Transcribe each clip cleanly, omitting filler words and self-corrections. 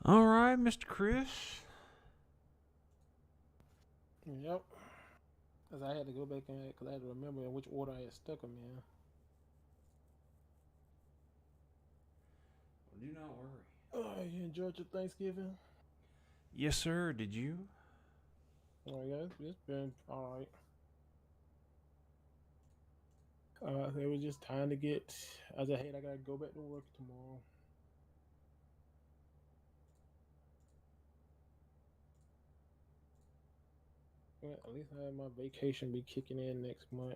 All right, Mr. Chris. Yep. Cause I had to go back in because I had to remember in which order I had stuck them in. Well, do not worry. You enjoyed your Thanksgiving? Yes, sir. Did you? Oh yeah, it's been all right. It was just time to get. As I hate, I gotta go back to work tomorrow. Well, at least I have my vacation be kicking in next month.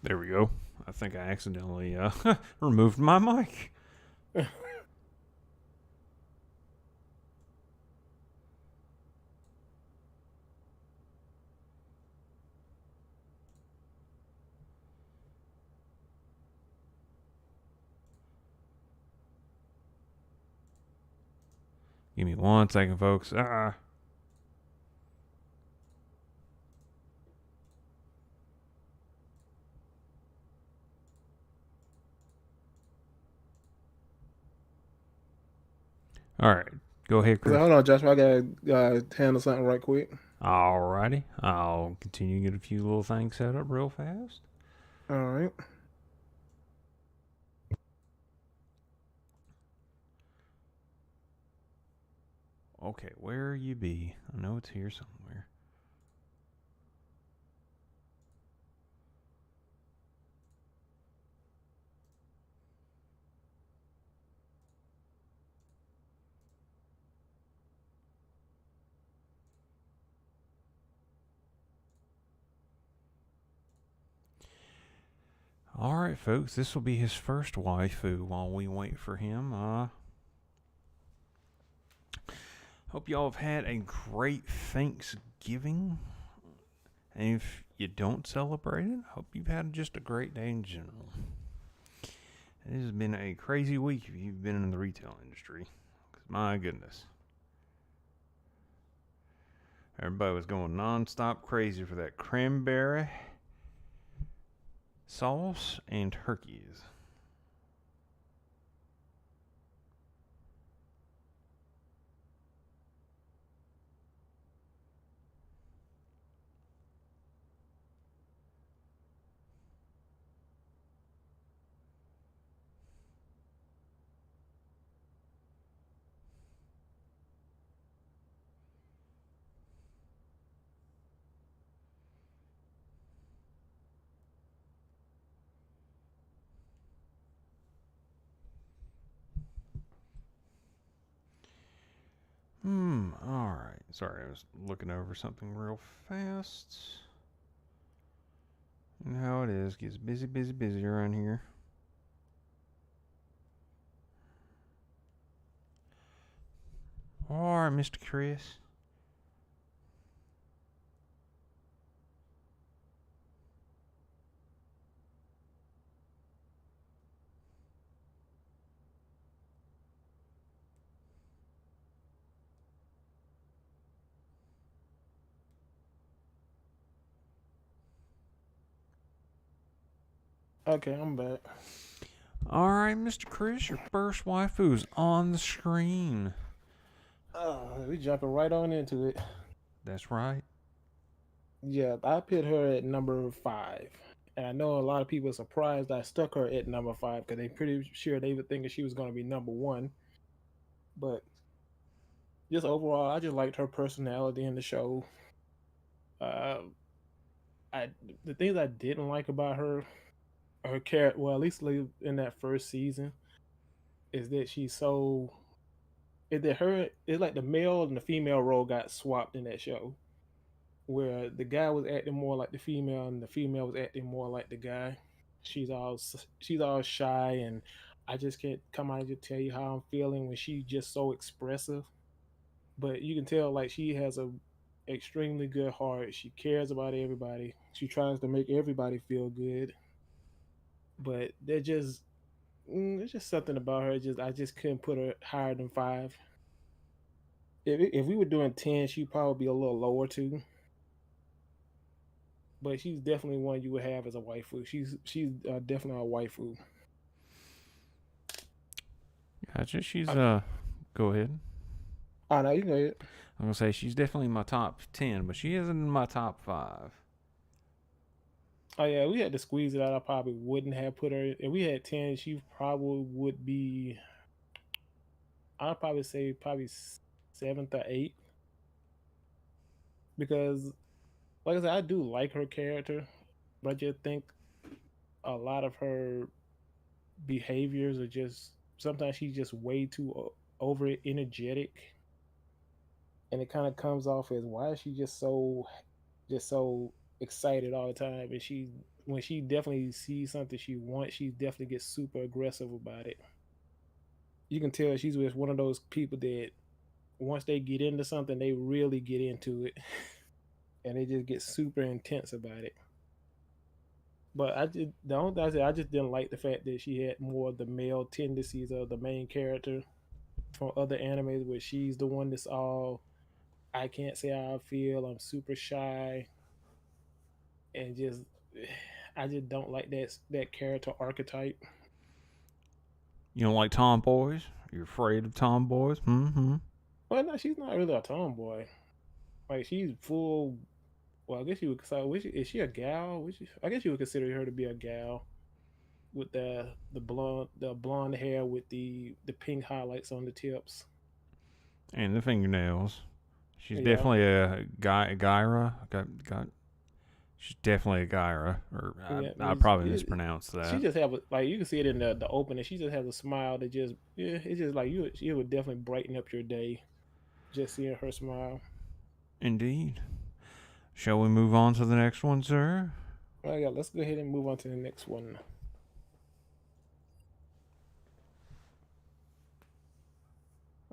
There we go. I think I accidentally removed my mic. Give me 1 second, folks. All right. Go ahead, So Chris. hold on, Joshua. I gotta handle something right quick. Alrighty. I'll continue to get a few little things set up real fast. All right. Okay, where you be? I know it's here somewhere. All right, folks. This will be his first waifu while we wait for him. Hope y'all have had a great Thanksgiving. And if you don't celebrate it, hope you've had just a great day in general. It has been a crazy week if you've been in the retail industry. Because my goodness. Everybody was going non-stop crazy for that cranberry sauce and turkeys. Alright. Sorry, I was looking over something real fast. And how it is, gets busy, busy, busy around here. Alright, Mr. Chris. Okay, I'm back. Alright, Mr. Chris, your first waifu's on the screen. We jumping right on into it. That's right. Yeah, I put her at number 5. And I know a lot of people are surprised I stuck her at number 5 because they pretty sure they were thinking she was going to be number 1. But just overall, I just liked her personality in the show. Uh, I the things I didn't like about her character, well, at least in that first season, is that she's so. Is that her? It's like the male and the female role got swapped in that show, where the guy was acting more like the female and the female was acting more like the guy. She's all shy, and I just can't come out and just tell you how I'm feeling when she's just so expressive. But you can tell like she has a extremely good heart. She cares about everybody. She tries to make everybody feel good. But there's just something about her. Just I just couldn't put her higher than 5. If we were doing 10, she'd probably be a little lower too. But she's definitely one you would have as a waifu. She's definitely a waifu. Gotcha. She's I, go ahead. I know you know it. I'm gonna say she's definitely in my top 10, but she isn't in my top 5. Oh yeah, we had to squeeze it out. I probably wouldn't have put her. If we had 10, she probably would be. I'd probably say probably seventh or eighth because, like I said, I do like her character, but I just think a lot of her behaviors are just sometimes she's just way too over energetic, and it kind of comes off as why is she just so excited all the time, and she when she definitely sees something she wants, she definitely gets super aggressive about it. You can tell she's with one of those people that once they get into something, they really get into it, and they just get super intense about it. But the only thing I said, I just didn't like the fact that she had more of the male tendencies of the main character from other animes, where she's the one that's all I can't say how I feel. I'm super shy, and just I just don't like that character archetype. You don't like tomboys? You're afraid of tomboys? Mm-hmm. Well, no, she's not really a tomboy. Like she's full. Well, I guess you would say, is she a gal? I guess you would consider her to be a gal with the blonde hair with the pink highlights on the tips. And the fingernails. She's Yeah, definitely a Gyra. She's definitely a Gyra. Or yeah. I probably mispronounced She that. just have like you can see it in the opening. She just has a smile that just it's just like you. It would definitely brighten up your day just seeing her smile. Indeed. Shall we move on to the next one, sir? All right, yeah, let's go ahead and move on to the next one.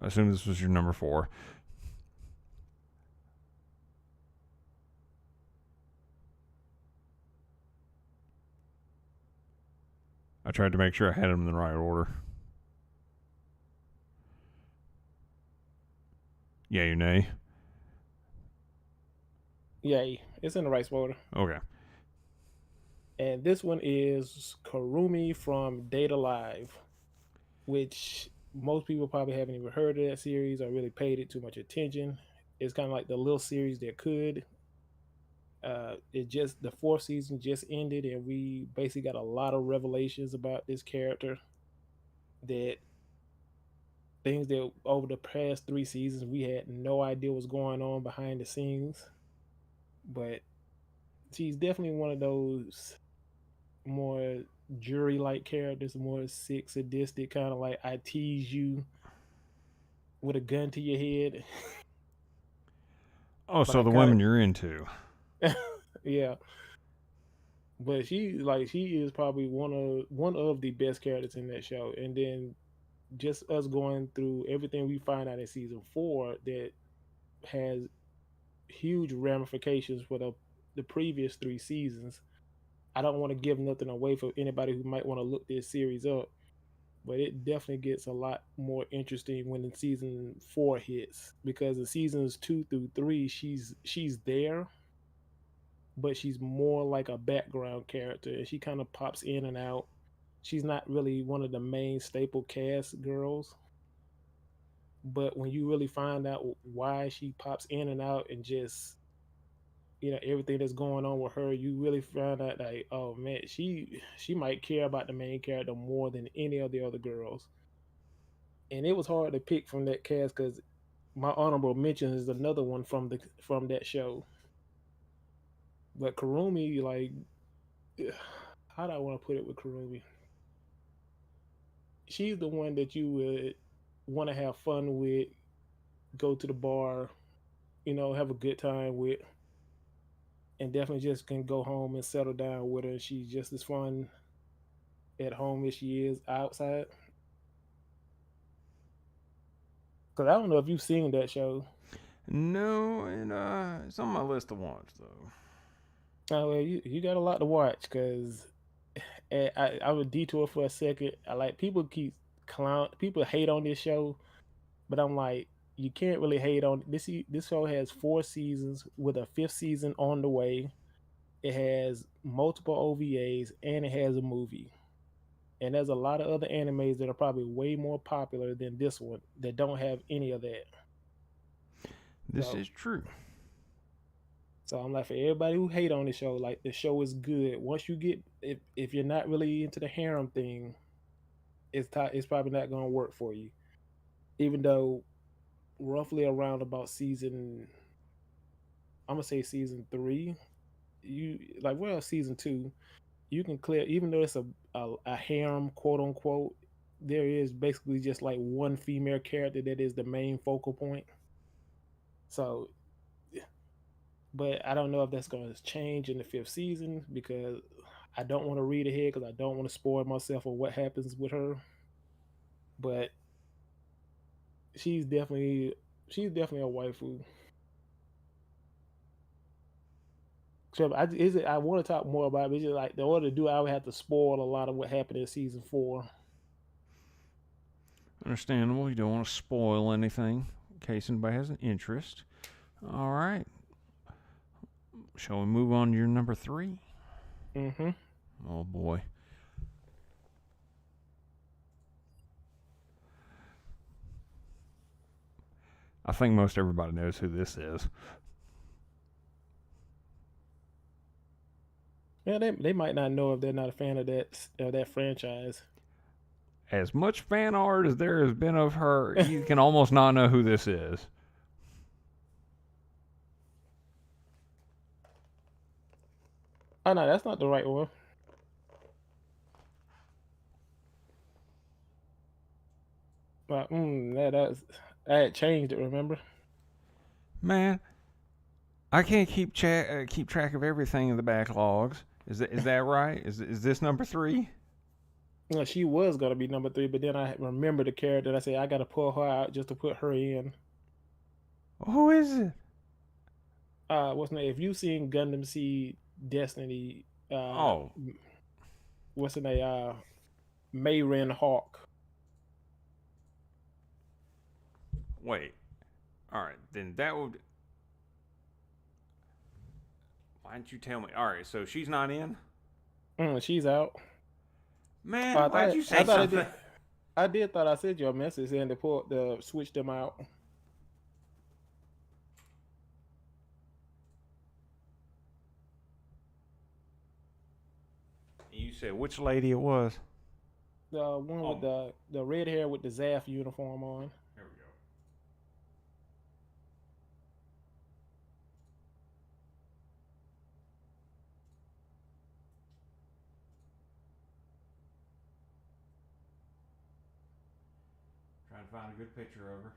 I assume this was your number 4. I tried to make sure I had them in the right order. Yay or nay? Yay, it's in the right order. Okay. And this one is Karumi from Data Live, which most people probably haven't even heard of that series or really paid it too much attention. It's kind of like the little series that could. It just the fourth season just ended, and we basically got a lot of revelations about this character. That things that over the past 3 seasons we had no idea what's going on behind the scenes. But she's definitely one of those more jury-like characters, more sick, sadistic, kind of like I tease you with a gun to your head, Oh, but so I the kind women you're into. of yeah. But she is probably one of the best characters in that show. And then just us going through everything we find out in season 4 that has huge ramifications for the previous 3 seasons. I don't want to give nothing away for anybody who might want to look this series up, but it definitely gets a lot more interesting when the season 4 hits, because in seasons 2 through 3 she's there, but she's more like a background character, and she kind of pops in and out. She's not really one of the main staple cast girls, but when you really find out why she pops in and out and just everything that's going on with her, you really find out like, oh man, she might care about the main character more than any of the other girls. And it was hard to pick from that cast because my honorable mention is another one from that show. But Karumi, like, how do I want to put it with Karumi? She's the one that you would want to have fun with, go to the bar, have a good time with. and definitely just can go home and settle down with her. She's just as fun at home as she is outside. Because I don't know if you've seen that show. No, and it's on my list to watch though. Oh, well, you got a lot to watch because I would detour for a second. I like people keep people hate on this show, but I'm like, you can't really hate on this. This show has 4 seasons with a fifth season on the way. It has multiple OVAs and it has a movie. And there's a lot of other animes that are probably way more popular than this one that don't have any of that. This So, is true. so I'm like, for everybody who hate on the show, like the show is good. Once you get, if you're not really into the harem thing, it's probably not gonna work for you. Even though roughly around about season, I'm gonna say season 3, you like well season 2, you can clear even though it's a harem quote unquote. There is basically just like one female character that is the main focal point. So, but I don't know if that's going to change in the fifth season because I don't want to read ahead because I don't want to spoil myself on what happens with her. But she's definitely she's definitely a waifu. So I want to talk more about it. But it's just like in order to do it, I would have to spoil a lot of what happened in season 4. Understandable. You don't want to spoil anything in case anybody has an interest. All right. Shall we move on to your number 3? Mm-hmm. Oh boy. I think most everybody knows who this is. Yeah, they might not know if they're not a fan of that franchise. As much fan art as there has been of her, you can almost not know who this is. Oh no, that's not the right one. But I had changed it. Remember? Man, I can't keep track of everything in the backlogs. Is that right? Is this number 3? No, she was gonna be number 3, but then I remember the character. And I said I got to pull her out just to put her in. Who is it? What's name? If you've seen Gundam Seed Destiny, Oh, what's the name? Mayrin Hawk. wait. All right, then that would. Why didn't you tell me? All right, so she's not in. She's out. Man, why'd you I say thought I something? did. I did thought I sent you a message saying to switch them out. You said which lady it was? The one with Oh, the red hair with the ZAF uniform on. there we go. Trying to find a good picture of her.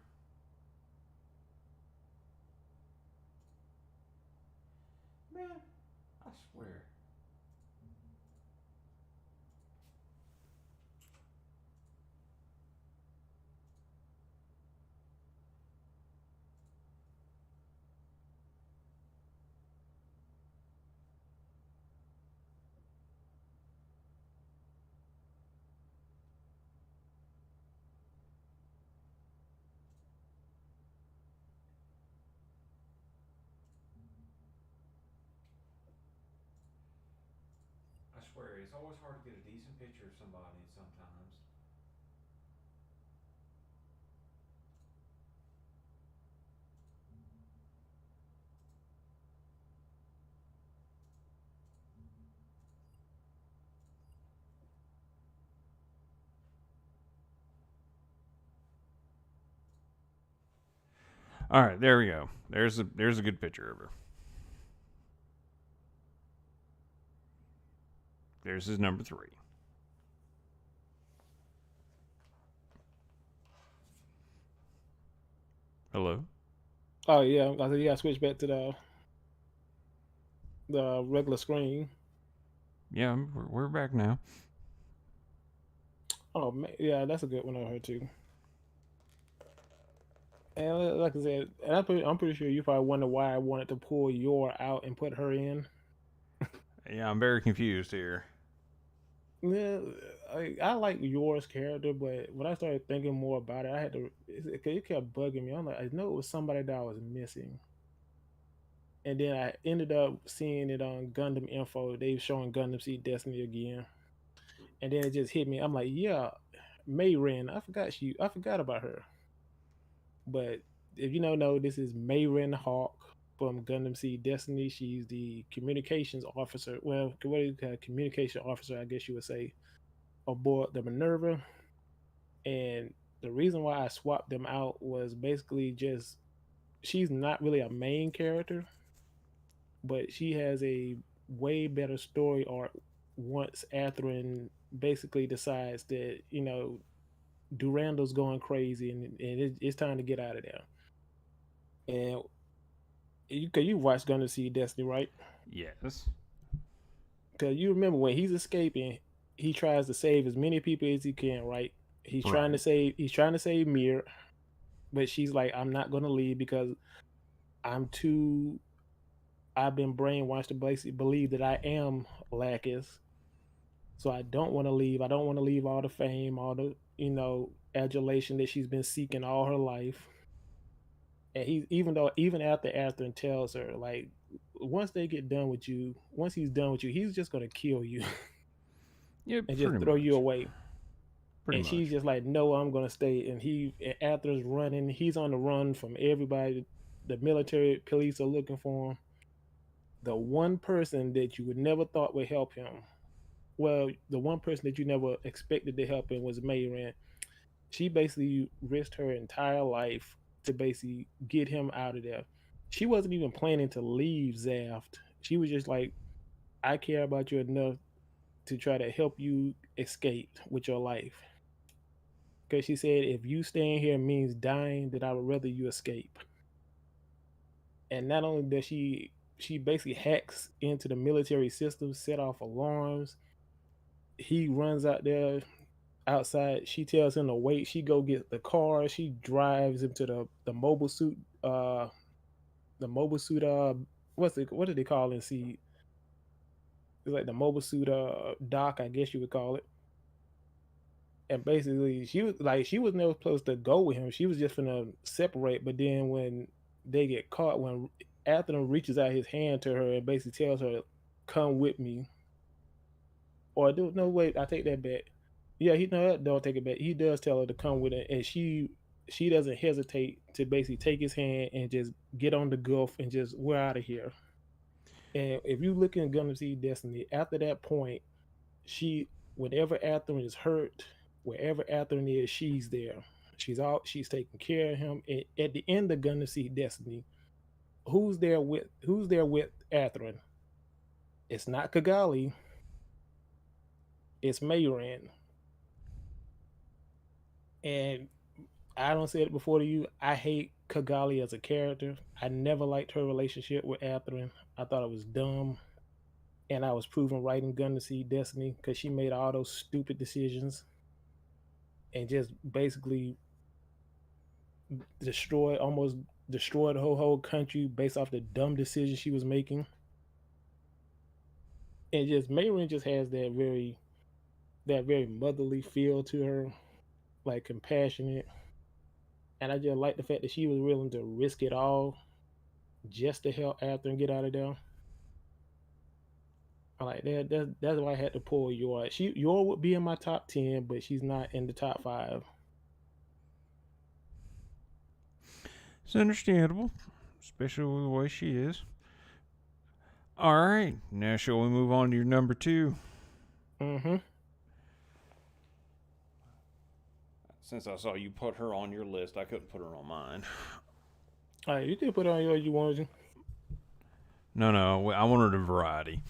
Man, I swear. I swear, it's always hard to get a decent picture of somebody sometimes. All right, there we go. There's a good picture of her. There's his number 3. Hello. Oh yeah, I said you got to switch back to the regular screen. Yeah, we're back now. Oh man, yeah, that's a good one on her too. And like I said, and I'm pretty sure you probably wonder why I wanted to pull Yor out and put her in. Yeah, I'm very confused here. Yeah, I like Yor's character, but when I started thinking more about it, I had to. It kept bugging me. I'm like, I know it was somebody that I was missing, and then I ended up seeing it on Gundam Info. They were showing Gundam Seed Destiny again, and then it just hit me. I'm like, yeah, Mayrin. I forgot about her. But if you don't know, this is Mayrin Hawk from Gundam Seed Destiny. She's the communications officer. Well, what do you call communication officer? I guess you would say aboard the Minerva. And the reason why I swapped them out was basically just she's not really a main character, but she has a way better story arc once Atherin basically decides that, Durando's going crazy and it's time to get out of there. And you watched Gonna See Destiny, right? Yes. Because you remember when he's escaping, he tries to save as many people as he can, right? Right. He's trying to save Mir, but she's like, I'm not gonna leave because I'm too I've been brainwashed to basically believe that I am Lacus. So I don't want to leave. I don't want to leave all the fame, all the, adulation that she's been seeking all her life. And even after Atherin tells her, like, once he's done with you, he's just gonna kill you Yeah, and just pretty throw you much. away. Pretty And she's much. just like, no, I'm gonna stay. And Atherin's running. He's on the run from everybody. The military police are looking for him. The one person that you would never thought would help him, well, the one person that you never expected to help him was Mayran. She basically risked her entire life to basically get him out of there. She wasn't even planning to leave Zaft. She was just like, I care about you enough to try to help you escape with your life. Because she said, if you staying here means dying, then I would rather you escape. And not only does she basically hacks into the military system, set off alarms. He runs out there outside. She tells him to wait. She go get the car. She drives him to the mobile suit. The mobile suit. What do they call it? See, it's like the mobile suit. Dock, I guess you would call it. And basically, she was never supposed to go with him. She was just gonna separate. But then when they get caught, when Athen reaches out his hand to her and basically tells her, "Come with me," or do no wait, I take that back. Yeah, he no, don't take it back. He does tell her to come with it, and she doesn't hesitate to basically take his hand and just get on the Gulf and just we're out of here. And if you look in Gundam Seed Destiny, after that point, she whenever Atherin is hurt, wherever Atherin is, she's there. She's taking care of him. And at the end of Gundam Seed Destiny, who's there with Atherin? It's not Kigali, it's Mayran. And I don't say it before to you. I hate Kigali as a character. I never liked her relationship with Atherin. I thought it was dumb. And I was proven right in Gun to See Destiny because she made all those stupid decisions and just basically almost destroyed the whole country based off the dumb decisions she was making. And just Mayrin just has that very motherly feel to her, like compassionate. And I just like the fact that she was willing to risk it all just to help Arthur and get out of there. I like that. That's why I had to pull Yor. Yor would be in my top 10, but she's not in the top 5. It's understandable, especially with the way she is. All right, now shall we move on to your number two? Mm-hmm. Since I saw you put her on your list, I couldn't put her on mine. All right, you can put on yours you wanted to. No, I wanted a variety.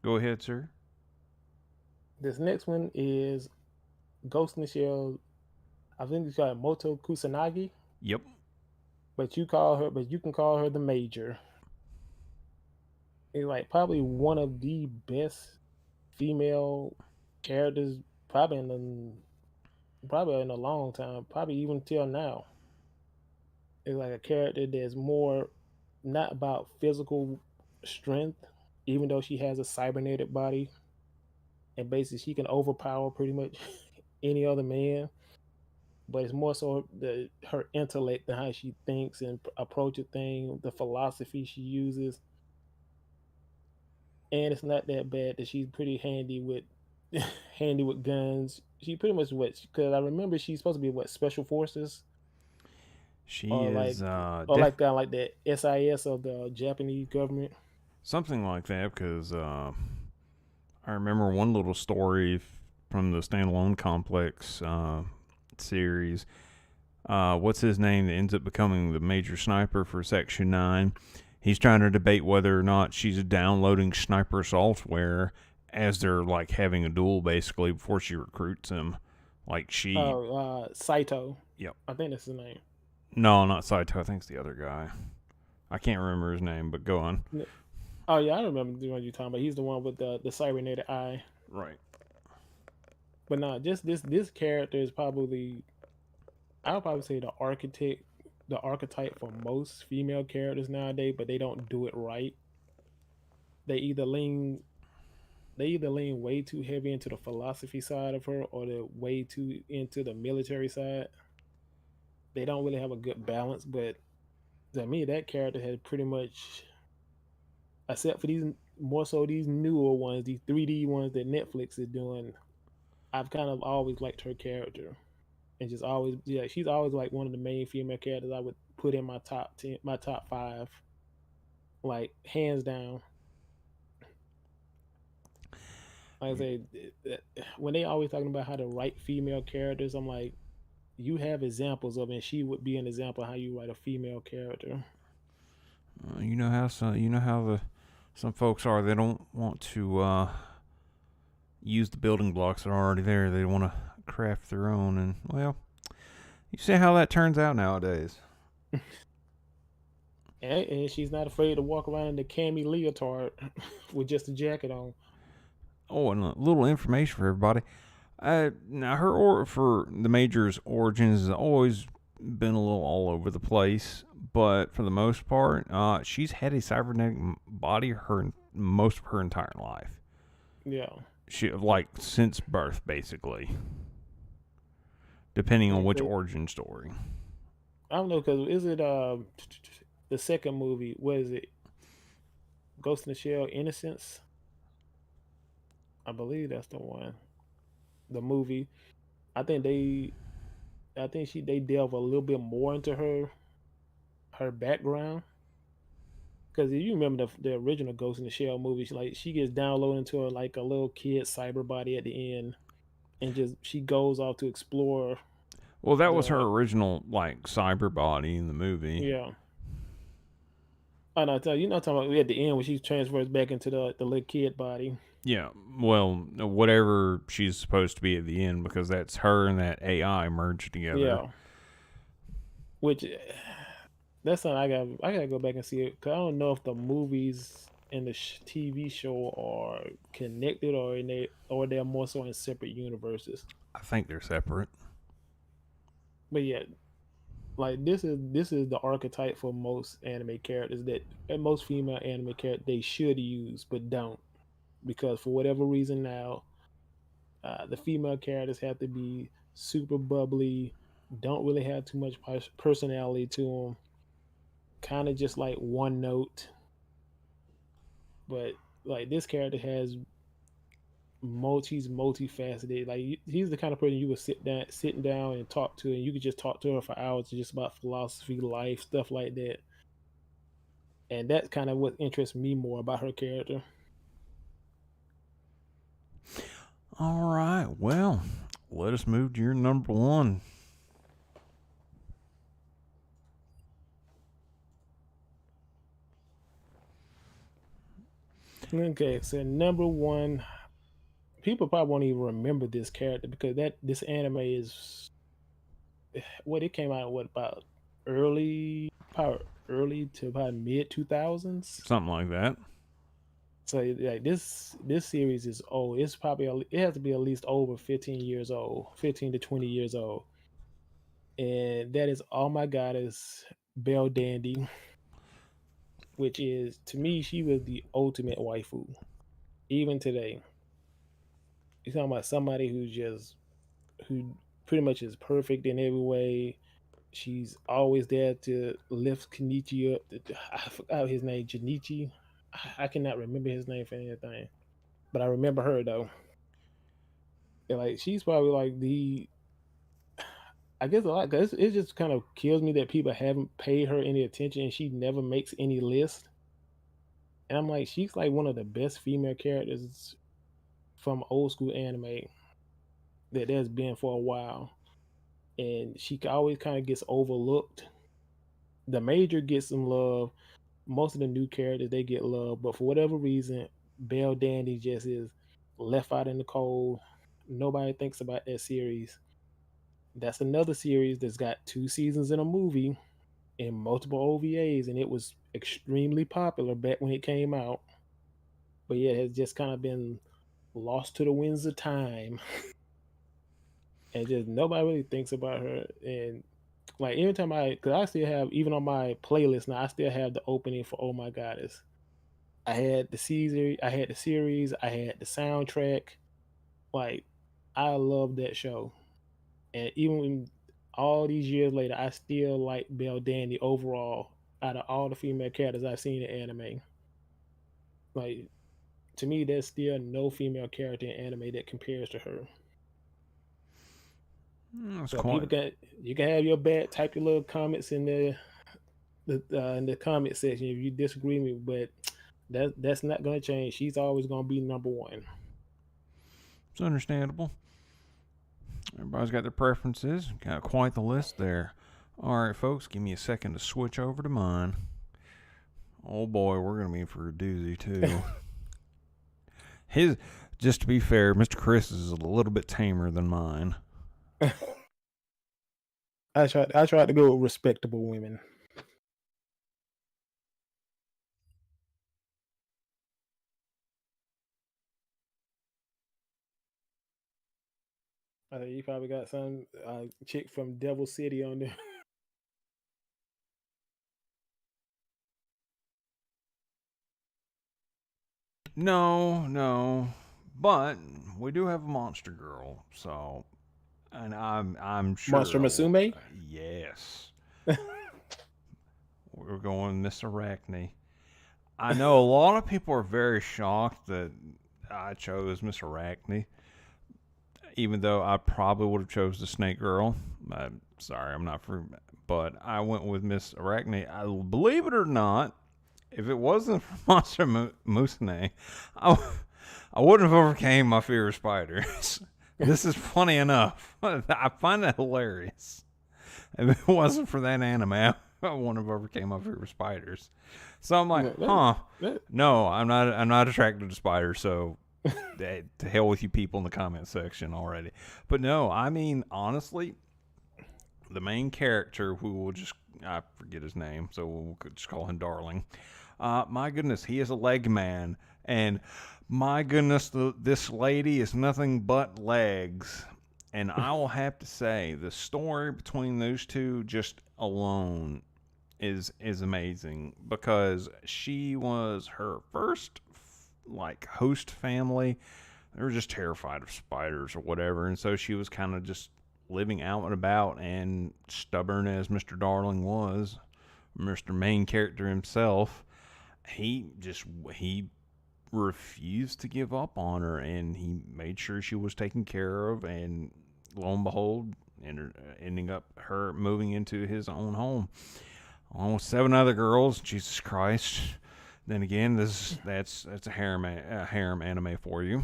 Go ahead, sir. This next one is Ghost in the Shell. I think it's called Moto Kusanagi. Yep. but you can call her the Major. It's like probably one of the best female characters, probably probably in a long time, probably even till now. It's like a character that's more not about physical strength, even though she has a cybernetic body and basically she can overpower pretty much any other man. But it's more so her intellect and how she thinks and approaches things, the philosophy she uses, and it's not that bad that she's pretty handy with handy with guns. She pretty much what, because I remember she's supposed to be what, special forces She or is like kind of like the SIS of the Japanese government. something like that because I remember one little story from the standalone complex series. What's his name that ends up becoming the major sniper for Section 9? He's trying to debate whether or not she's downloading sniper software as they're like having a duel basically before she recruits him. Like she, Saito, yep. I think that's his name. No, not Saito. I think it's the other guy. I can't remember his name, but go on. Oh yeah, I remember the one you're talking about. He's the one with the cybernetic eye. Right. But nah, just this character is probably, I would probably say the archetype for most female characters nowadays, but they don't do it right. They either lean they either lean way too heavy into the philosophy side of her or they're way too into the military side. They don't really have a good balance, but to me that character has pretty much, except for these more so these newer ones, these 3D ones that Netflix is doing, I've kind of always liked her character. And just always, yeah, she's always like one of the main female characters I would put in my top 10, my top 5, like hands down. Like I say, when they always talking about how to write female characters, I'm like, you have examples of it, and she would be an example of how you write a female character. You know how some folks are. They don't want to use the building blocks that are already there. They want to craft their own, and well, you see how that turns out nowadays. And she's not afraid to walk around in the cami leotard with just a jacket on. Oh, and a little information for everybody. Now for the Major's origins has always been a little all over the place, but for the most part, she's had a cybernetic body most of her entire life. Yeah. She like since birth, basically, depending on which Okay. origin story. I don't know, because is it the second movie? What is it? Ghost in the Shell Innocence? I believe that's the one. The movie. I think they they delve a little bit more into her background. Because if you remember the original Ghost in the Shell movie, she gets downloaded into her like a little kid cyber body at the end, and just she goes off to explore Well, that was her the original like cyber body in the movie. yeah. Oh no, you know talking about at the end when she transfers back into the little kid body. Yeah, well, whatever she's supposed to be at the end, because that's her and that AI merged together. Yeah, which that's something I gotta go back and see it because I don't know if the movies and the TV show are connected or they're more so in separate universes. I think they're separate. But yeah, like this is the archetype for most anime characters that and most female anime characters they should use but don't, because for whatever reason now the female characters have to be super bubbly, don't really have too much personality to them, kind of just like one note. But like this character has he's multifaceted. Like he's the kind of person you would sitting down and talk to, and you could just talk to her for hours just about philosophy, life, stuff like that. And that's kind of what interests me more about her character. All right, well, let us move to your number one. Okay, so number one, people probably won't even remember this character because that this anime is what it came out what about probably early to about mid 2000s. Something like that. So like this series is old. It's probably it has to be at least over 15 years old, 15 to 20 years old. And that is Oh My Goddess Belle Dandy, which is to me she was the ultimate waifu. Even today, you're talking about somebody who pretty much is perfect in every way. She's always there to lift Kenichi up. I forgot his name, Janichi. I cannot remember his name for anything, but I remember her though. And like she's probably like the I guess a lot because it just kind of kills me that people haven't paid her any attention and she never makes any list. And I'm like, she's like one of the best female characters from old school anime that there's been for a while. And she always kind of gets overlooked. The major gets some love. Most of the new characters they get love, but for whatever reason, Belle Dandy just is left out in the cold. Nobody thinks about that series. That's another series that's got 2 seasons in a movie and multiple OVAs, and it was extremely popular back when it came out. But yeah, it has just kind of been lost to the winds of time, and just nobody really thinks about her. And like every time because I still have even on my playlist now, I still have the opening for Oh My Goddess. I had the series, I had the soundtrack. Like I love that show, and even when all these years later, I still like Belle Dandy overall. Out of all the female characters I've seen in anime, like to me, there's still no female character in anime that compares to her. That's So quite. you can have your bad type your little comments in the comment section if you disagree with me, but that's not gonna change. She's always gonna be number one. It's understandable. Everybody's got their preferences. Got quite the list there. All right, folks, give me a second to switch over to mine. Oh boy, we're gonna be in for a doozy too. His, just to be fair, Mr. Chris is a little bit tamer than mine. I tried to go with respectable women. I think you probably got some chick from Devil City on there. No, but we do have a monster girl, so and I'm Monster sure. Musume. Yes, we're going Miss Arachne. I know a lot of people are very shocked that I chose Miss Arachne, even though I probably would have chose the Snake Girl. I'm sorry, I'm not for, but I went with Miss Arachne. I believe it or not, if it wasn't for Monster Musume, I wouldn't have overcame my fear of spiders. This is funny enough. I find that hilarious. If it wasn't for that anime, I wouldn't have overcame my fear of spiders. So I'm like, no, I'm not. I'm not attracted to spiders. So to hell with you people in the comment section already. But no, I mean honestly, the main character who will just I forget his name, so we'll just call him Darling. My goodness, he is a leg man, and my goodness, this lady is nothing but legs. And I will have to say, the story between those two just alone is amazing because she was her first like host family. They were just terrified of spiders or whatever, and so she was kind of just living out and about. And stubborn as Mr. Darling was, Mr. Main character himself, he refused to give up on her, and he made sure she was taken care of. And lo and behold, ending up her moving into his own home. Almost 7 other girls. Jesus Christ. Then again, that's a harem anime for you.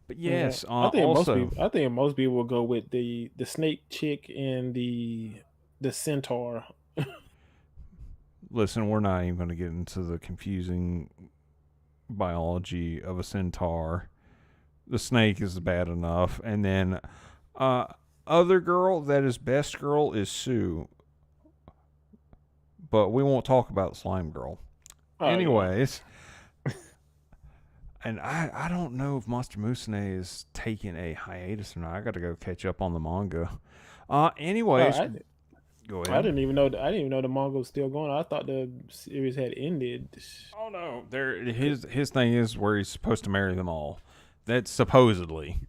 But yes, I think also most people will go with the snake chick and the centaur. listen, we're not even going to get into the confusing biology of a centaur. The snake is bad enough, and then other girl that is best girl is Sue. but we won't talk about Slime Girl. Oh, yeah. Anyways, and I don't know if Monster Musume is taking a hiatus or not. I got to go catch up on the manga. Oh, Anyways, go I ahead. didn't even know the manga was still going. I thought the series had ended. Oh no, his thing is where he's supposed to marry them all. That's supposedly.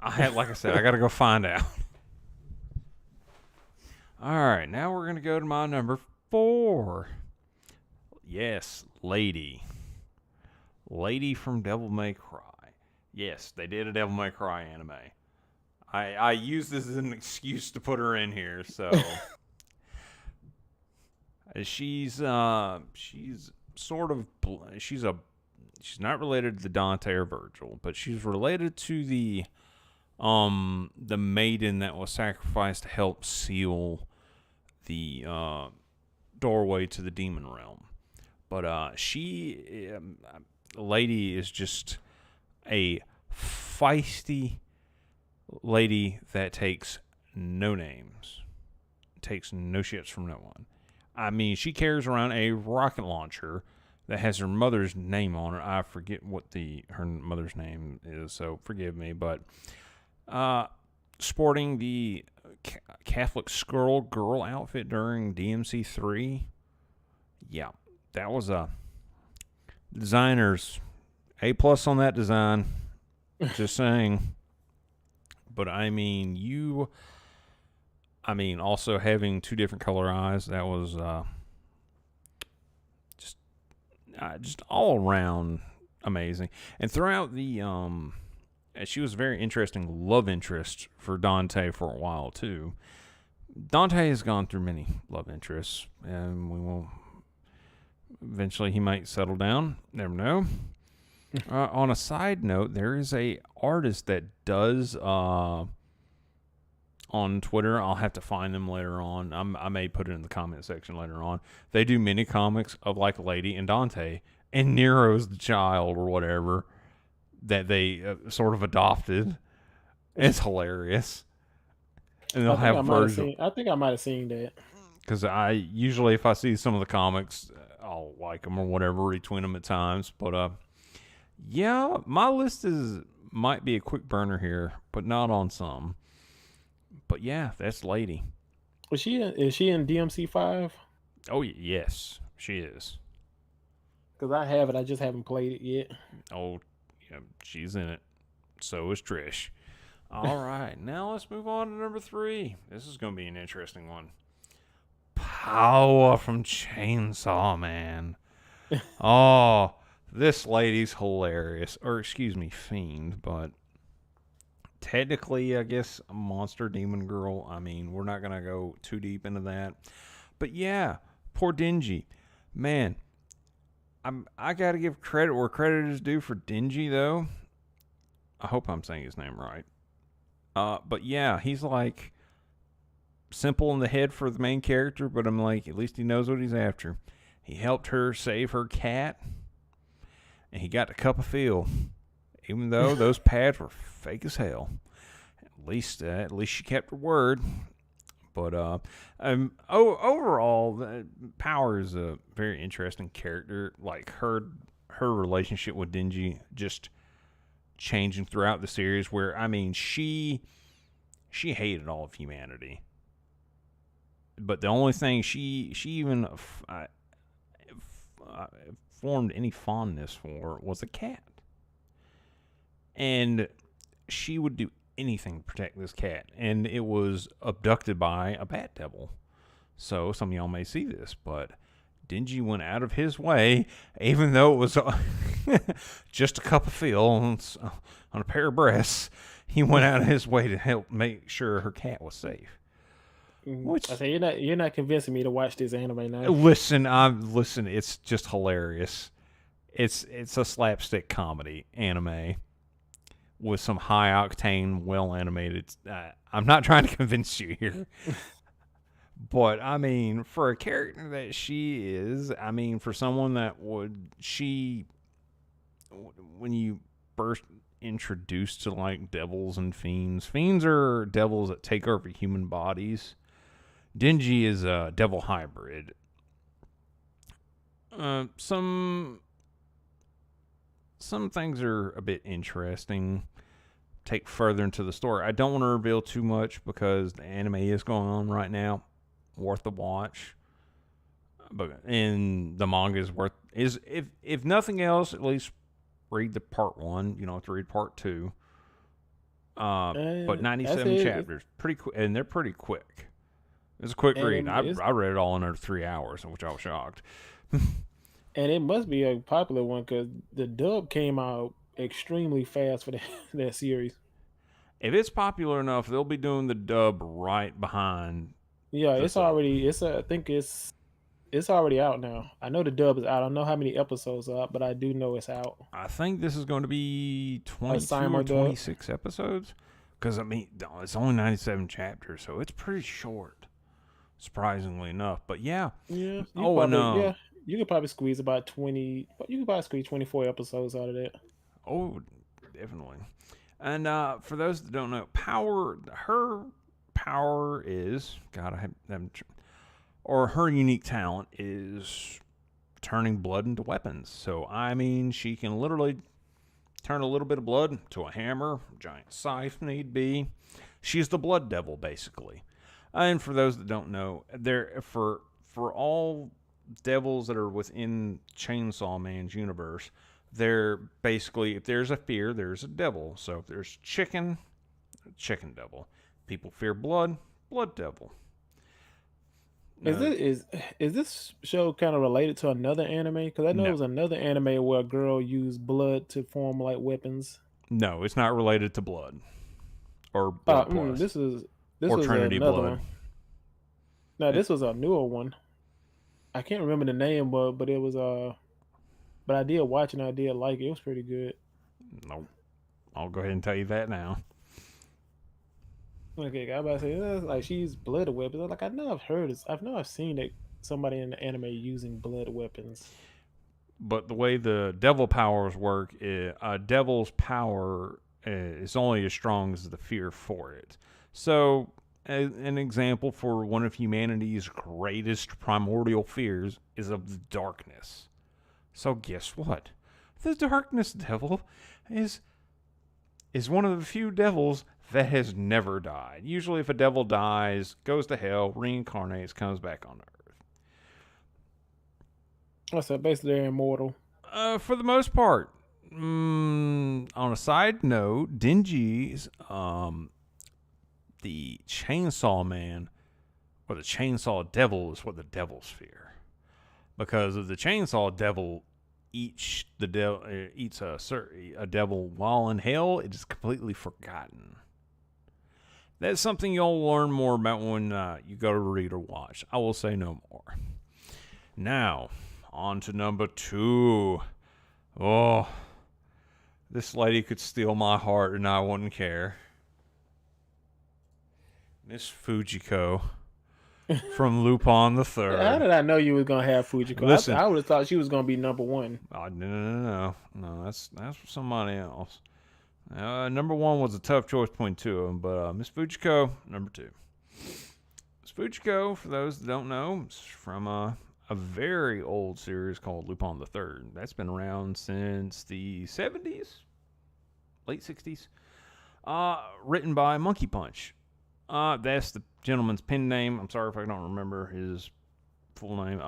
Like I said, I got to go find out. All right, now we're gonna go to my number 4. Yes, Lady from Devil May Cry. Yes, they did a Devil May Cry anime. I use this as an excuse to put her in here. So she's sort of she's not related to Dante or Virgil, but she's related to the maiden that was sacrificed to help seal the doorway to the demon realm. But Lady is just a feisty lady that takes no names, takes no shits from no one. I mean, she carries around a rocket launcher that has her mother's name on it. I forget what her mother's name is, so forgive me. But sporting the Catholic girl outfit during DMC 3, yeah, that was a designer's A+ on that design. Just saying. But I mean, also having 2 different color eyes, that was just all around amazing. And throughout the she was a very interesting love interest for Dante for a while too. Dante has gone through many love interests, and we will eventually he might settle down. Never know. On a side note, there is a artist that does on Twitter. I'll have to find them later on. I may put it in the comment section later on. They do mini comics of like Lady and Dante and Nero's the child or whatever that they sort of adopted. It's hilarious. And they'll have Virgil. I think I might have seen that. Because I usually, if I see some of the comics, I'll like them or whatever, retweet them at times. But yeah, my list might be a quick burner here, but not on some. But yeah, that's Lady. Is she in DMC 5? Oh yes, she is. Because I have it, I just haven't played it yet. Oh, yeah, she's in it. So is Trish. All right, now let's move on to number 3. This is going to be an interesting one. Power from Chainsaw Man. Oh, this lady's hilarious. Or, excuse me, fiend. But technically, I guess, a monster demon girl. I mean, we're not going to go too deep into that. But yeah, poor Denji. Man, I got to give credit where credit is due for Denji, though. I hope I'm saying his name right. But yeah, he's like simple in the head for the main character, but I'm like, at least he knows what he's after. He helped her save her cat, and he got the cup of feel, even though those pads were fake as hell. At least she kept her word. But overall, Power is a very interesting character. Like her relationship with Denji just changing throughout the series, where I mean she hated all of humanity, but the only thing she even formed any fondness for was a cat, and she would do anything to protect this cat, and it was abducted by a bat devil. So some of y'all may see this, but Denji went out of his way, even though it was just a cup of feel on a pair of breasts. He went out of his way to help make sure her cat was safe. Which I say you're not convincing me to watch this anime now. Listen. It's just hilarious. It's a slapstick comedy anime with some high octane, well animated. I'm not trying to convince you here. But, I mean, for a character that she is, I mean, for someone that when you first introduced to, like, devils and fiends are devils that take over human bodies. Denji is a devil hybrid. Some things are a bit interesting. Take further into the story. I don't want to reveal too much because the anime is going on right now. Worth the watch. But and the manga is worth is if nothing else, at least read the part 1. You don't have to read part 2. But I 97 say chapters, pretty quick, and they're pretty quick. It's a quick read. I read it all in under 3 hours, which I was shocked. and it must be a popular one because the dub came out extremely fast for that series. If it's popular enough, they'll be doing the dub right behind. Yeah, the it's sub. already. I think it's already out now. I know the dub is out. I don't know how many episodes are out, but I do know it's out. I think this is going to be 22 simul or dub. 26 episodes. Because, I mean, it's only 97 chapters, so it's pretty short, surprisingly enough. But, yeah. Yeah. Yeah, you could probably squeeze about 20. You could probably squeeze 24 episodes out of that. Oh, definitely. And for those that don't know, her power is, God, I haven't, or her unique talent is turning blood into weapons. So, I mean, she can literally turn a little bit of blood to a hammer, giant scythe need be. She's the blood devil, basically. And for those that don't know, for all devils that are within Chainsaw Man's universe, they're basically, if there's a fear, there's a devil. So if there's chicken devil. People fear blood devil. Is this show kind of related to another anime? Because I know No. it was another anime where a girl used blood to form like weapons. No, it's not related to blood or blood plus. This or was Trinity another blood. one. No, this was a newer one. I can't remember the name, but it was but I did watch and I did like it. It was pretty good. Nope. I'll go ahead and tell you that now. Okay, I about to say like she's blood weapons. Like I know I've heard this. I've seen it. Somebody in the anime using blood weapons. But the way the devil powers work, a devil's power is only as strong as the fear for it. So, an example for one of humanity's greatest primordial fears is of the darkness. So, guess what? The darkness devil is one of the few devils that has never died. Usually, if a devil dies, goes to hell, reincarnates, comes back on Earth. So basically, they're immortal. For the most part. On a side note, Denji's the Chainsaw Man or the Chainsaw Devil is what the devils fear, because of the Chainsaw Devil eats a devil while in hell. It is completely forgotten. That's something you'll learn more about when you go to read or watch. I will say no more. Now, on to number 2. Oh, this lady could steal my heart and I wouldn't care. Miss Fujiko from Lupin the Third. How did I know you was gonna have Fujiko? Listen, I would have thought she was gonna be number 1. Oh, no. That's for somebody else. Number 1 was a tough choice between two of them, but Miss Fujiko, number 2. Miss Fujiko, for those that don't know, is from a very old series called Lupin the Third. That's been around since the 70s, late 60s. Written by Monkey Punch. That's the gentleman's pen name. I'm sorry if I don't remember his full name.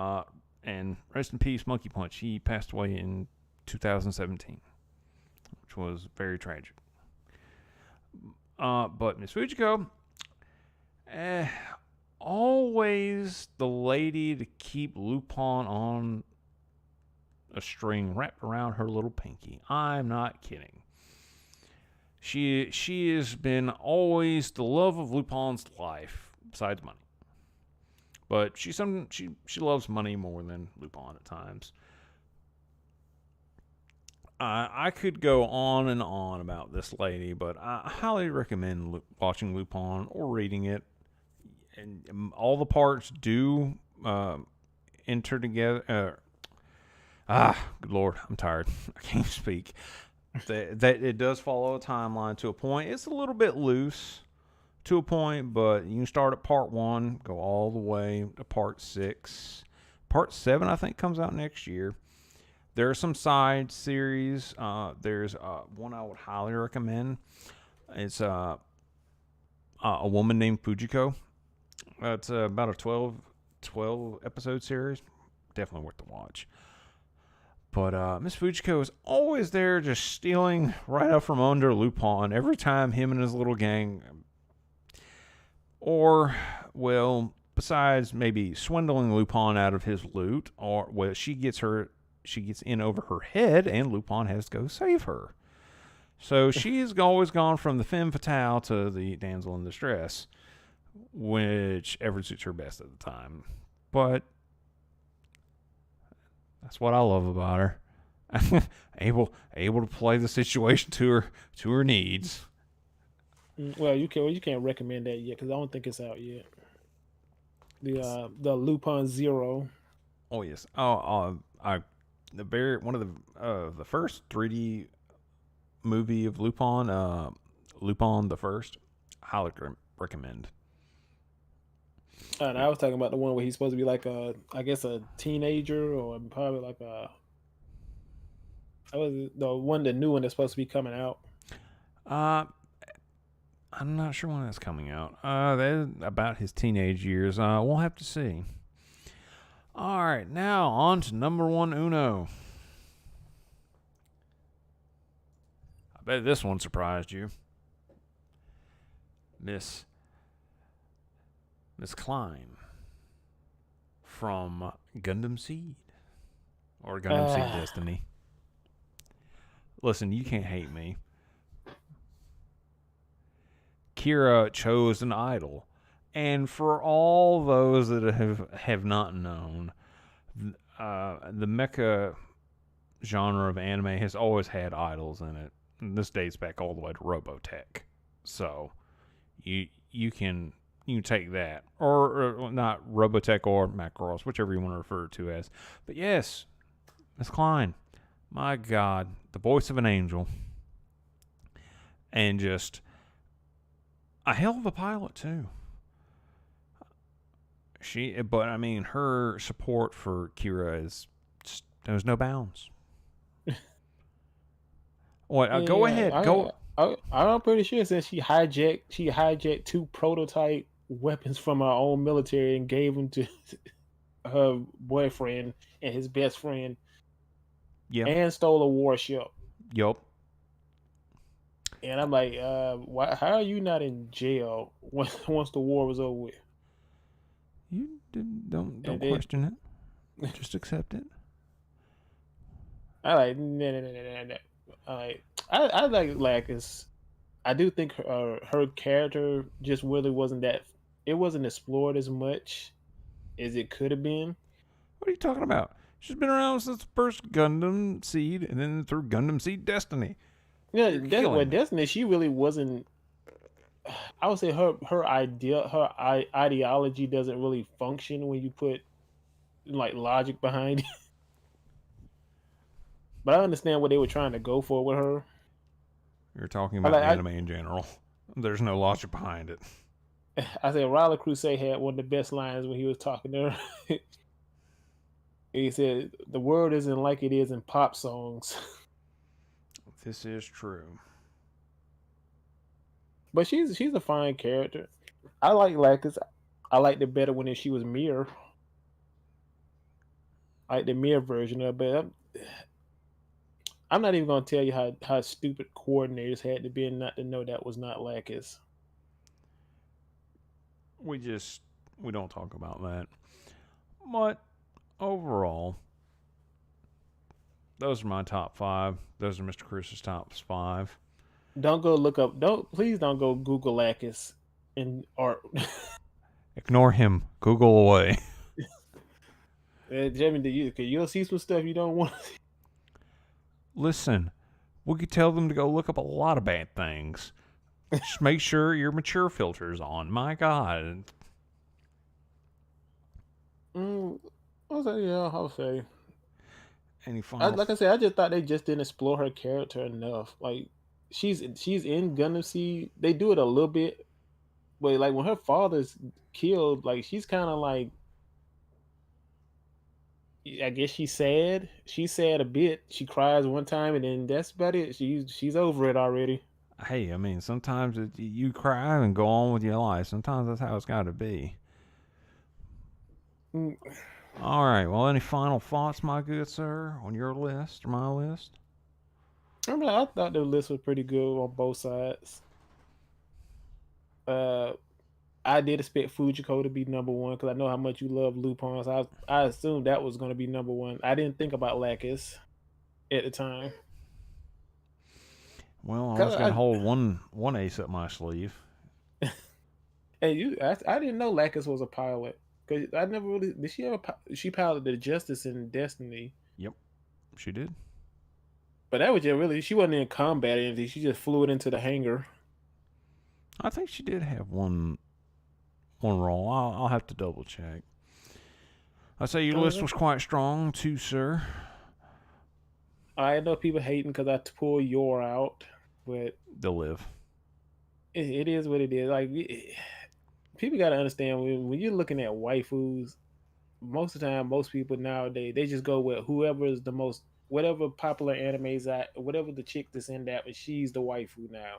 And rest in peace, Monkey Punch. He passed away in 2017, which was very tragic. But Miss Fujiko, always the lady to keep Lupin on a string wrapped around her little pinky. I'm not kidding. She has been always the love of Lupin's life, besides money. But she loves money more than Lupin at times. I could go on and on about this lady, but I highly recommend watching Lupin or reading it. And all the parts do enter together. Good Lord, I'm tired. I can't speak. That it does follow a timeline to a point. It's a little bit loose to a point, but you can start at part 1, go all the way to part 6. Part 7, I think, comes out next year. There are some side series. There's one I would highly recommend. It's a woman named Fujiko. It's about a 12 episode series. Definitely worth the watch. But Miss Fujiko is always there just stealing right out from under Lupin every time him and his little gang, or, well, besides maybe swindling Lupin out of his loot, or, well, she gets in over her head and Lupin has to go save her. So she's always gone from the femme fatale to the damsel in distress, whichever suits her best at the time. But that's what I love about her. able to play the situation to her needs. Well, you can't recommend that yet because I don't think it's out yet. The Lupin Zero. Oh yes. One of the first 3D movie of Lupin, Lupin the First, highly recommend. And I was talking about the one where he's supposed to be like I guess a teenager or probably like that was the new one that's supposed to be coming out. I'm not sure when that's coming out. That's about his teenage years. We'll have to see. All right, now on to number 1 uno. I bet this one surprised you. Miss Klein from Gundam Seed or Gundam Seed Destiny. Listen, you can't hate me. Kira chose an idol. And for all those that have not known, the mecha genre of anime has always had idols in it. And this dates back all the way to Robotech. So you can take that. Or not Robotech or Macross, whichever you want to refer to as. But yes, Miss Klein, my God, the voice of an angel. And just a hell of a pilot, too. But I mean, her support for Kira is just, there's no bounds. What? Yeah, go ahead. I'm pretty sure since she hijacked 2 prototype weapons from her own military and gave them to her boyfriend and his best friend. Yeah. And stole a warship. Yup. And I'm like, how are you not in jail once the war was over with? You don't question it. Just accept it. I like no. I like this. I do think her character just really wasn't explored as much as it could have been. What are you talking about? She's been around since the first Gundam Seed, and then through Gundam Seed Destiny. Yeah, Destiny, she really wasn't. I would say her ideology doesn't really function when you put like logic behind it. But I understand what they were trying to go for with her. You're talking about anime in general. There's no logic behind it. I said Riley Crusade had one of the best lines when he was talking to her. He said, "The world isn't like it is in pop songs." This is true. But she's a fine character. I like this. I liked it better when she was Mir. I like the Mir version of it. But I'm not even gonna tell you how stupid coordinators had to be and not to know that was not Lacus. We don't talk about that. But overall, those are my top 5. Those are Mr. Chris's top 5. Please don't go Google Lacus and art. Ignore him. Google away. Jamie, you'll see some stuff you don't want to see. Listen, we could tell them to go look up a lot of bad things. Just make sure your mature filter's on. My God. I'll say. Any final? Like I said, I just thought they just didn't explore her character enough. Like she's in Gundam Seed. They do it a little bit, But like when her father's killed, like she's kind of like, I guess she's sad. She's sad a bit. She cries one time, and then that's about it. She's over it already. Hey, I mean, sometimes you cry and go on with your life. Sometimes that's how it's got to be. Mm, All right. Well, any final thoughts, my good sir, on your list or my list? I thought the list was pretty good on both sides. Uh, I did expect Fujiko to be number one because I know how much you love Lupin. So I assumed that was going to be number one. I didn't think about Lacus at the time. Well, I was Cause gonna hold one ace up my sleeve. hey, I didn't know Lacus was a pilot because I never really did. She ever she piloted the Justice in Destiny, Yep, she did. but that was just really she wasn't in combat or anything. She just flew it into the hangar. I think she did have one roll. I'll have to double check. I say your list Uh, was quite strong too, sir. I know people hating because I pull your out, but They'll live. it is what it is. Like people got to understand when you're looking at waifus, most of the time, most people nowadays they just go with whoever is the most, whatever popular animes at, whatever the chick that's in that, but she's the waifu now.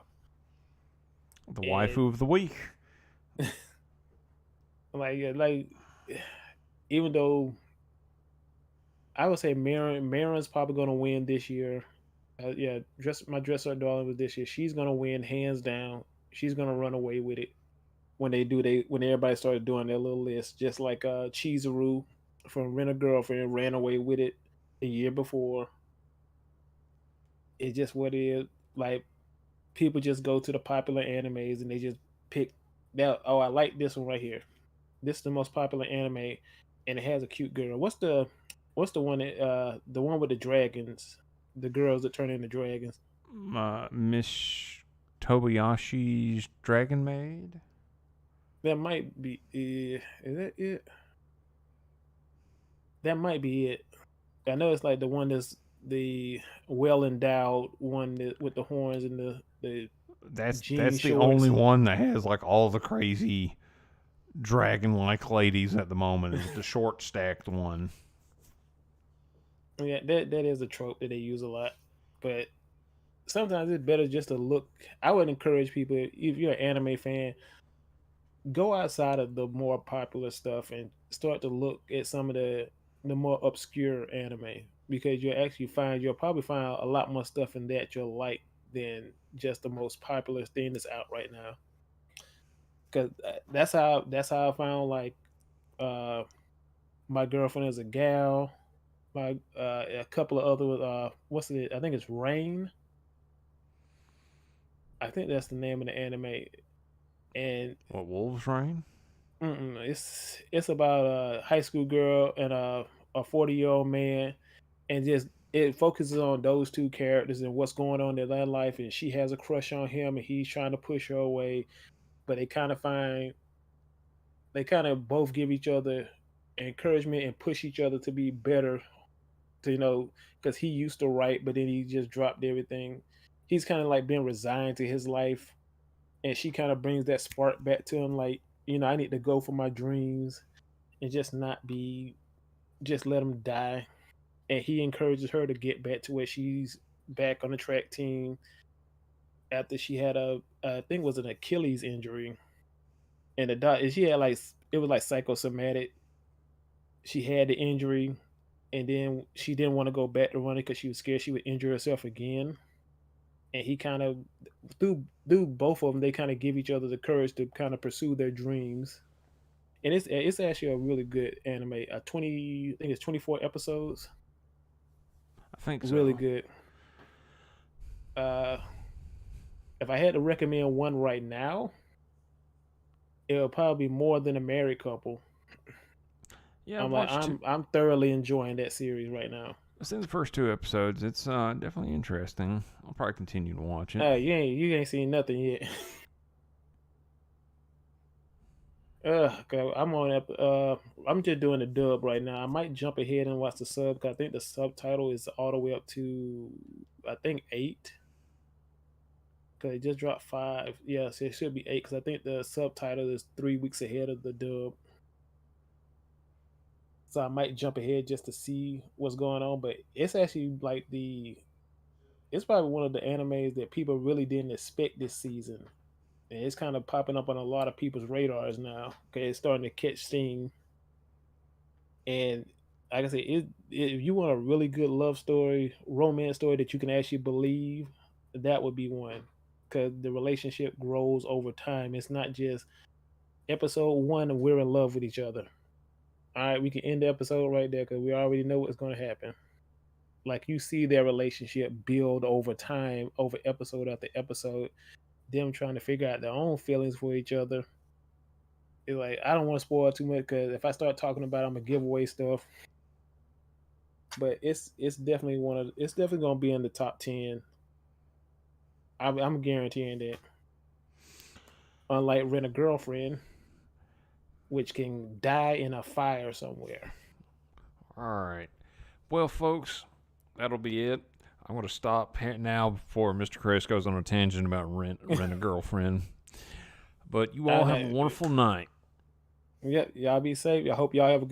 The And waifu of the week. like even though I would say Marin's probably gonna win this year. Yeah, my dresser darling was this year. She's gonna win hands down. She's gonna run away with it when everybody started doing their little list, just like Chizuru from Rent a Girlfriend ran away with it the year before. It's just what it is. Like people just go to the popular animes and they just pick that. Oh, I like this one right here. This is the most popular anime, and it has a cute girl. What's the one that the one with the dragons, the girls that turn into dragons? Miss Tobayashi's Dragon Maid. That might be. Is that it? That might be it. I know it's like the one that's the well endowed one with the horns and the jean That's the only shorts. one that has like all the crazy dragon like ladies at the moment. Is the short stacked one. Yeah, that is a trope that they use a lot, but sometimes it's better just to look. I would encourage people, if you're an anime fan, go outside of the more popular stuff and start to look at some of the more obscure anime, because you'll probably find a lot more stuff in that you'll like than just the most popular thing that's out right now. Because that's how I found like uh My Girlfriend Is a Gal, my a couple of other what's it? I think it's Rain. I think that's the name of the anime, and What, Wolves Rain? it's about a high school girl and a 40-year-old man, and just it focuses on those two characters and what's going on in their life, and she has a crush on him and he's trying to push her away, but they kind of both give each other encouragement and push each other to be better, to because he used to write but then he just dropped everything. He's kind of like been resigned to his life, and she kind of brings that spark back to him, like, I need to go for my dreams and just not be, just let him die. And he encourages her to get back to where she's back on the track team after she had I think it was an Achilles injury, and she had like, it was like psychosomatic. She had the injury, and then she didn't want to go back to running because she was scared she would injure herself again. And he kind of, through both of them, they kind of give each other the courage to kind of pursue their dreams. And it's actually a really good anime. I think it's 24 episodes. I think Really so. good. Uh, if I had to recommend one right now, it would probably be More Than a Married Couple. Yeah, I've I'm like, watched two. I'm thoroughly enjoying that series right now. I've seen the first two episodes. It's definitely interesting. I'll probably continue to watch it. You ain't seen nothing yet. Okay, I'm just doing the dub right now. I might jump ahead and watch the sub because I think the subtitle is all the way up to, I think, 8. Cause it just dropped 5. Yes, it should be 8. Cause I think the subtitle is 3 weeks ahead of the dub. So I might jump ahead just to see what's going on. But it's actually like it's probably one of the animes that people really didn't expect this season, and it's kind of popping up on a lot of people's radars now. Okay, it's starting to catch steam, and like I said, if you want a really good love story, romance story that you can actually believe, that would be one. Because the relationship grows over time. It's not just episode one and we're in love with each other. All right, we can end the episode right there because we already know what's going to happen. Like you see their relationship build over time, over episode after episode, them trying to figure out their own feelings for each other. It's like I don't want to spoil too much because if I start talking about it, I'm gonna give away stuff. But it's definitely it's definitely gonna be in the top 10. I'm guaranteeing that. Unlike Rent a Girlfriend, which can die in a fire somewhere. All right. Well, folks, that'll be it. I'm going to stop now before Mr. Chris goes on a tangent about rent a girlfriend. But you all have a wonderful night. Yep, y'all be safe. I hope y'all have a good